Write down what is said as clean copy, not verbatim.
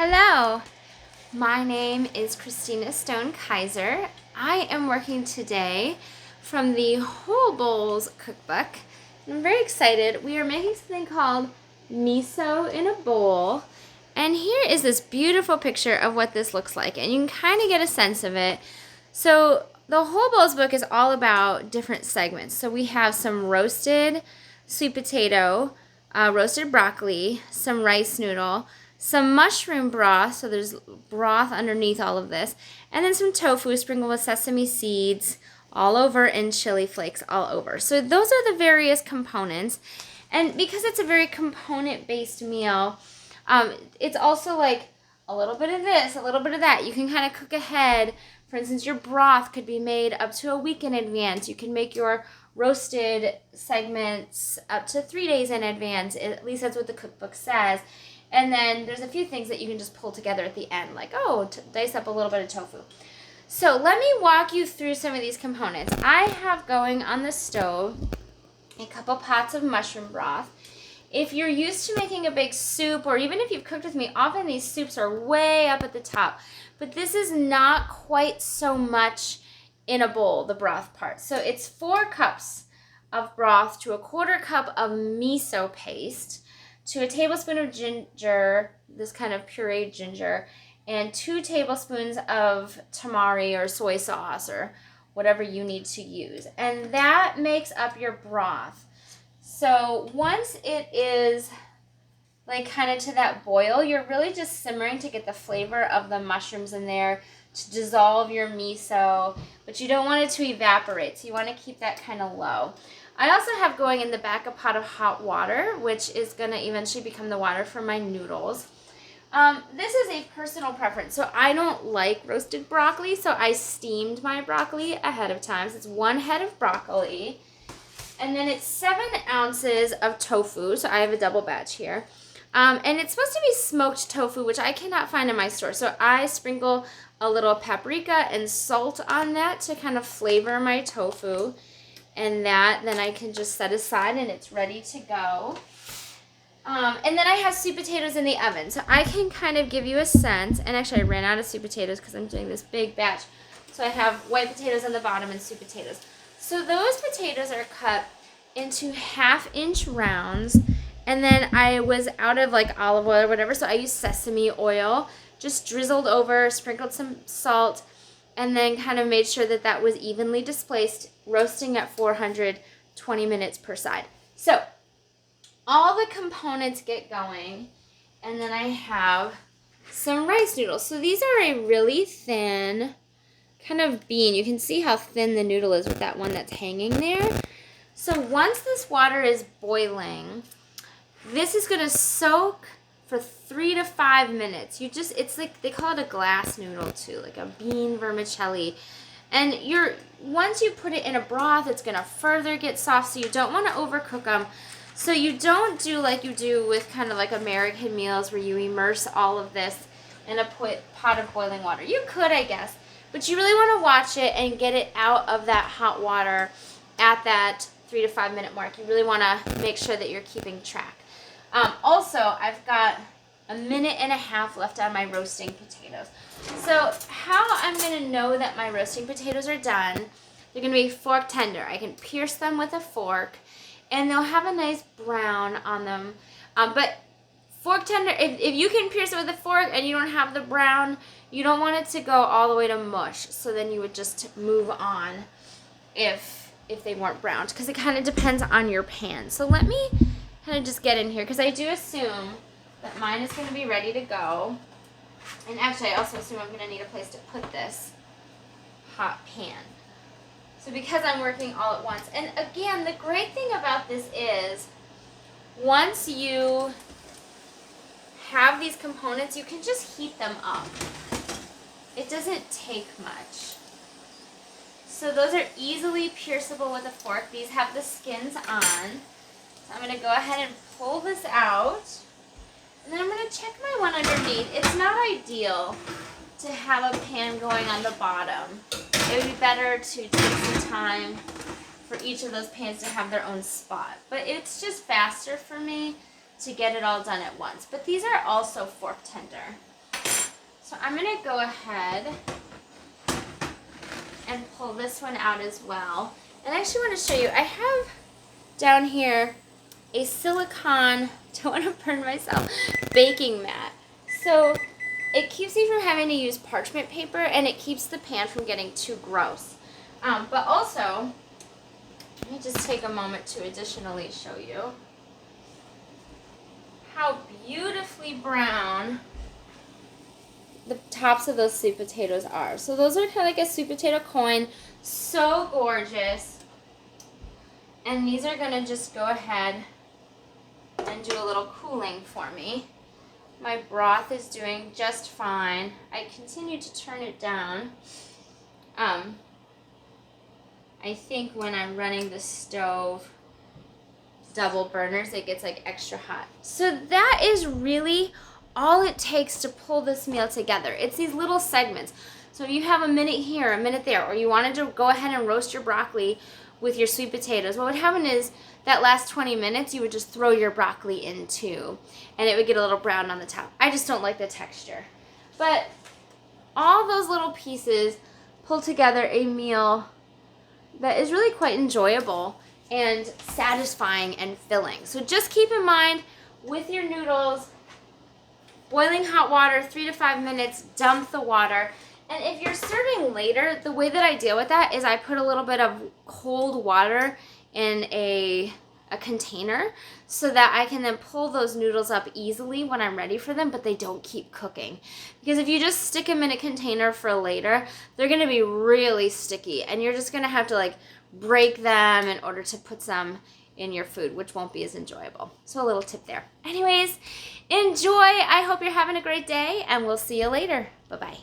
Hello, my name is Christina Stone Kaiser. I am working today from the Whole Bowls Cookbook. I'm very excited. We are making something called Miso in a bowl. And here is this beautiful picture of what this looks like. And you can kind of get a sense of it. So the Whole Bowls book is all about different segments. So we have some roasted sweet potato, roasted broccoli, some rice noodle, some mushroom broth, so there's broth underneath all of this, and then some tofu sprinkled with sesame seeds all over and chili flakes all over. So those are the various components. And because it's a very component-based meal, it's also like a little bit of this, a little bit of that. You can kind of cook ahead. For instance, your broth could be made up to a week in advance. You can make your roasted segments up to 3 days in advance. At least that's what the cookbook says. And then there's a few things that you can just pull together at the end, like, dice up a little bit of tofu. So let me walk you through some of these components. I have going on the stove a couple pots of mushroom broth. If you're used to making a big soup, or even if you've cooked with me, often these soups are way up at the top. But this is not quite so much in a bowl, the broth part. So it's 4 cups of broth to a 1/4 cup of miso paste, to a tablespoon of ginger, this kind of pureed ginger, and 2 tablespoons of tamari or soy sauce or whatever you need to use. And that makes up your broth. So once it is like kind of to that boil, you're really just simmering to get the flavor of the mushrooms in there, to dissolve your miso, but you don't want it to evaporate, so you want to keep that kind of low. I also have going in the back a pot of hot water, which is going to eventually become the water for my noodles. This is a personal preference, so I don't like roasted broccoli, so I steamed my broccoli ahead of time. So it's 1 head of broccoli, and then it's 7 ounces of tofu, so I have a double batch here. And it's supposed to be smoked tofu, which I cannot find in my store, so I sprinkle a little paprika and salt on that to kind of flavor my tofu. And that then I can just set aside and it's ready to go. And then I have sweet potatoes in the oven. So I can kind of give you a sense. And actually I ran out of sweet potatoes because I'm doing this big batch. So I have white potatoes on the bottom and sweet potatoes. So those potatoes are cut into 1/2-inch rounds. And then I was out of like olive oil or whatever. So I used sesame oil. Just drizzled over, sprinkled some salt, and then kind of made sure that that was evenly displaced, roasting at 420 minutes per side. So all the components get going, and then I have some rice noodles. So these are a really thin kind of bean. You can see how thin the noodle is with that one that's hanging there. So once this water is boiling, this is going to soak for 3 to 5 minutes. It's like, they call it a glass noodle too, like a bean vermicelli. And once you put it in a broth, it's gonna further get soft, so you don't wanna overcook them. So you don't do like you do with kind of like American meals where you immerse all of this in a pot of boiling water. You could, I guess, but you really wanna watch it and get it out of that hot water at that 3 to 5 minute mark. You really wanna make sure that you're keeping track. Also, I've got 1.5 minutes left on my roasting potatoes. So how I'm going to know that my roasting potatoes are done, they're going to be fork tender. I can pierce them with a fork, and they'll have a nice brown on them. But fork tender, if you can pierce it with a fork and you don't have the brown, you don't want it to go all the way to mush. So then you would just move on if they weren't browned, because it kind of depends on your pan. So let me kind of just get in here, because I do assume that mine is going to be ready to go. And actually, I also assume I'm going to need a place to put this hot pan. So because I'm working all at once. And again, the great thing about this is, once you have these components, you can just heat them up. It doesn't take much. So those are easily pierceable with a fork. These have the skins on. So I'm going to go ahead and pull this out. And then I'm going to check my one underneath. It's not ideal to have a pan going on the bottom. It would be better to take some time for each of those pans to have their own spot. But it's just faster for me to get it all done at once. But these are also fork tender. So I'm gonna go ahead and pull this one out as well. And I actually want to show you, I have down here a silicone, don't want to burn myself, baking mat. So it keeps me from having to use parchment paper, and it keeps the pan from getting too gross. But also, let me just take a moment to additionally show you how beautifully brown the tops of those sweet potatoes are. So those are kind of like a sweet potato coin. So gorgeous. And these are going to just go ahead and do a little cooling for me. My broth is doing just fine. I continue to turn it down. I think when I'm running the stove double burners, it gets like extra hot. So that is really all it takes to pull this meal together. It's these little segments. So you have a minute here, a minute there, or you wanted to go ahead and roast your broccoli with your sweet potatoes. What would happen is that last 20 minutes, you would just throw your broccoli into, and it would get a little brown on the top. I just don't like the texture. But all those little pieces pull together a meal that is really quite enjoyable and satisfying and filling. So just keep in mind with your noodles, boiling hot water, 3 to 5 minutes, dump the water. And if you're serving later, the way that I deal with that is I put a little bit of cold water in a container so that I can then pull those noodles up easily when I'm ready for them, but they don't keep cooking. Because if you just stick them in a container for later, they're gonna be really sticky, and you're just gonna have to like break them in order to put some in your food, which won't be as enjoyable. So a little tip there. Anyways, enjoy. I hope you're having a great day, and we'll see you later. Bye-bye.